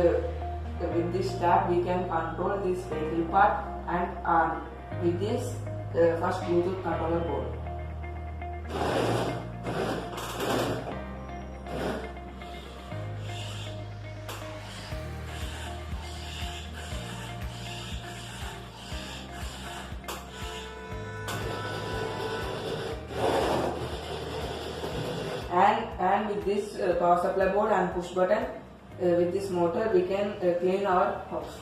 with this tab we can control this vehicle part and arm with this first Bluetooth controller board. And with this power supply board and push button, with this motor we can clean our house.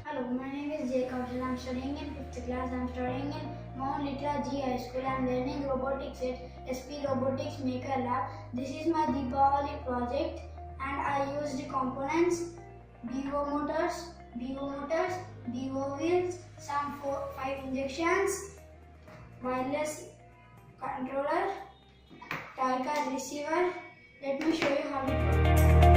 Hello, my name is Jay Kaushal. I am studying in 5th class. I am studying in Mount Litra G High School. I am learning robotics at SP Robotics Maker Lab. This is my Diwali project, and I used the components: BO motors, BO wheels, some 5 injections, wireless controller, target receiver. Let me show you how it works.